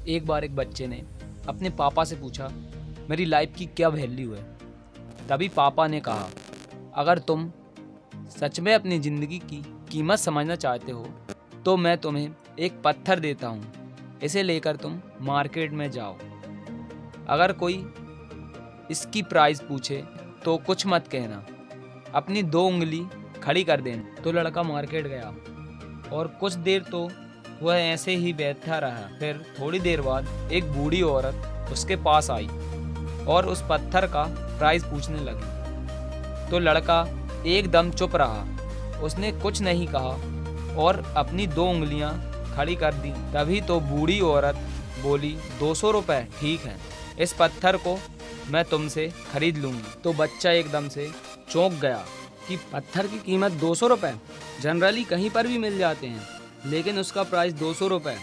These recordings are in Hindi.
एक बार एक बच्चे ने अपने पापा से पूछा, मेरी लाइफ की क्या वैल्यू है। तभी पापा ने कहा, अगर तुम सच में अपनी ज़िंदगी की कीमत समझना चाहते हो तो मैं तुम्हें एक पत्थर देता हूँ। इसे लेकर तुम मार्केट में जाओ। अगर कोई इसकी प्राइस पूछे तो कुछ मत कहना, अपनी 2 उंगली खड़ी कर देना। तो लड़का मार्केट गया और कुछ देर तो वह ऐसे ही बैठा रहा। फिर थोड़ी देर बाद एक बूढ़ी औरत उसके पास आई और उस पत्थर का प्राइस पूछने लगी। तो लड़का एकदम चुप रहा, उसने कुछ नहीं कहा और अपनी 2 उंगलियां खड़ी कर दी। तभी तो बूढ़ी औरत बोली, 200 रुपये ठीक है, इस पत्थर को मैं तुमसे खरीद लूँगी। तो बच्चा एकदम से चौंक गया कि पत्थर की कीमत 200 रुपये जनरली कहीं पर भी मिल जाते हैं, लेकिन उसका प्राइस 200 रुपये।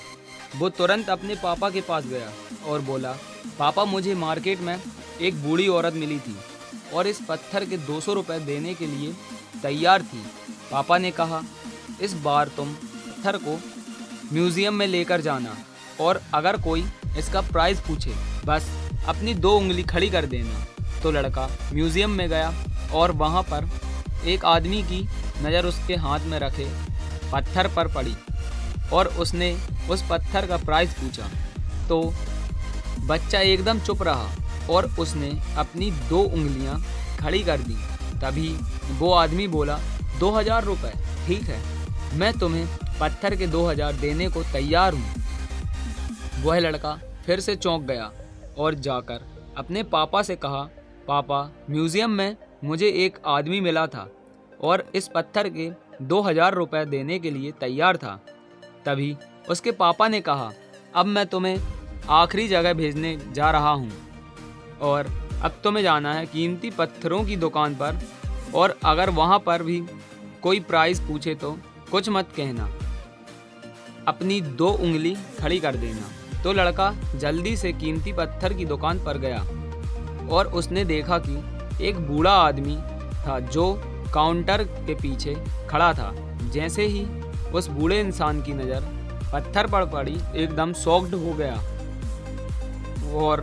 वो तुरंत अपने पापा के पास गया और बोला, पापा मुझे मार्केट में एक बूढ़ी औरत मिली थी और इस पत्थर के 200 रुपये देने के लिए तैयार थी। पापा ने कहा, इस बार तुम पत्थर को म्यूज़ियम में लेकर जाना और अगर कोई इसका प्राइस पूछे बस अपनी 2 उंगली खड़ी कर देना। तो लड़का म्यूज़ियम में गया और वहाँ पर एक आदमी की नज़र उसके हाथ में रखे पत्थर पर पड़ी और उसने उस पत्थर का प्राइस पूछा। तो बच्चा एकदम चुप रहा और उसने अपनी 2 उंगलियां खड़ी कर दी। तभी वो आदमी बोला, 2000 रुपये ठीक है, मैं तुम्हें पत्थर के 2000 देने को तैयार हूँ। वह लड़का फिर से चौंक गया और जाकर अपने पापा से कहा, पापा म्यूज़ियम में मुझे एक आदमी मिला था और इस पत्थर के 2000 रुपये देने के लिए तैयार था। तभी उसके पापा ने कहा, अब मैं तुम्हें आखिरी जगह भेजने जा रहा हूँ और अब तुम्हें जाना है कीमती पत्थरों की दुकान पर, और अगर वहाँ पर भी कोई प्राइस पूछे तो कुछ मत कहना, अपनी 2 उंगली खड़ी कर देना। तो लड़का जल्दी से कीमती पत्थर की दुकान पर गया और उसने देखा कि एक बूढ़ा आदमी था जो काउंटर के पीछे खड़ा था। जैसे ही उस बूढ़े इंसान की नज़र पत्थर पर पड़ी, एकदम शॉक्ड हो गया और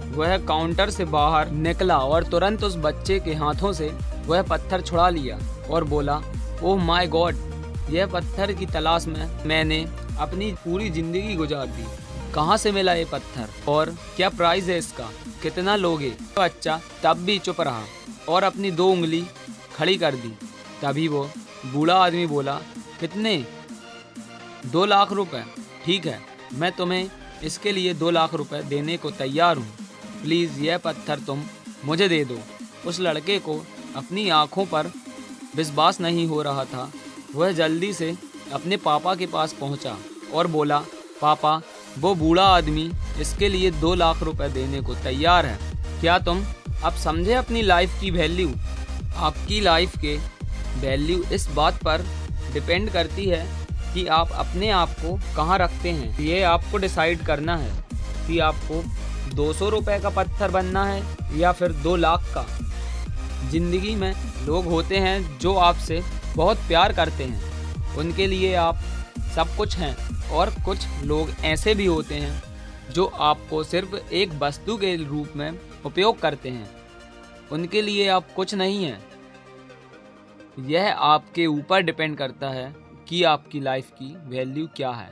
वह काउंटर से बाहर निकला और तुरंत उस बच्चे के हाथों से वह पत्थर छुड़ा लिया और बोला, ओह माय गॉड, यह पत्थर की तलाश में मैंने अपनी पूरी ज़िंदगी गुजार दी। कहाँ से मिला ये पत्थर और क्या प्राइस है इसका, कितना लोगे? तो बच्चा तब भी चुप रहा और अपनी 2 उंगली खड़ी कर दी। तभी वो बूढ़ा आदमी बोला, कितने? 2 लाख रुपए ठीक है, मैं तुम्हें इसके लिए 2 लाख रुपए देने को तैयार हूँ, प्लीज़ यह पत्थर तुम मुझे दे दो। उस लड़के को अपनी आँखों पर विश्वास नहीं हो रहा था। वह जल्दी से अपने पापा के पास पहुँचा और बोला, पापा वो बूढ़ा आदमी इसके लिए 2 लाख रुपए देने को तैयार है। क्या तुम अब समझे अपनी लाइफ की वैल्यू? आपकी लाइफ के वैल्यू इस बात पर डिपेंड करती है कि आप अपने आप को कहाँ रखते हैं। ये आपको डिसाइड करना है कि आपको 200 रुपये का पत्थर बनना है या फिर 2 लाख का। ज़िंदगी में लोग होते हैं जो आपसे बहुत प्यार करते हैं, उनके लिए आप सब कुछ हैं, और कुछ लोग ऐसे भी होते हैं जो आपको सिर्फ एक वस्तु के रूप में उपयोग करते हैं, उनके लिए आप कुछ नहीं हैं। यह आपके ऊपर डिपेंड करता है कि आपकी लाइफ की वैल्यू क्या है।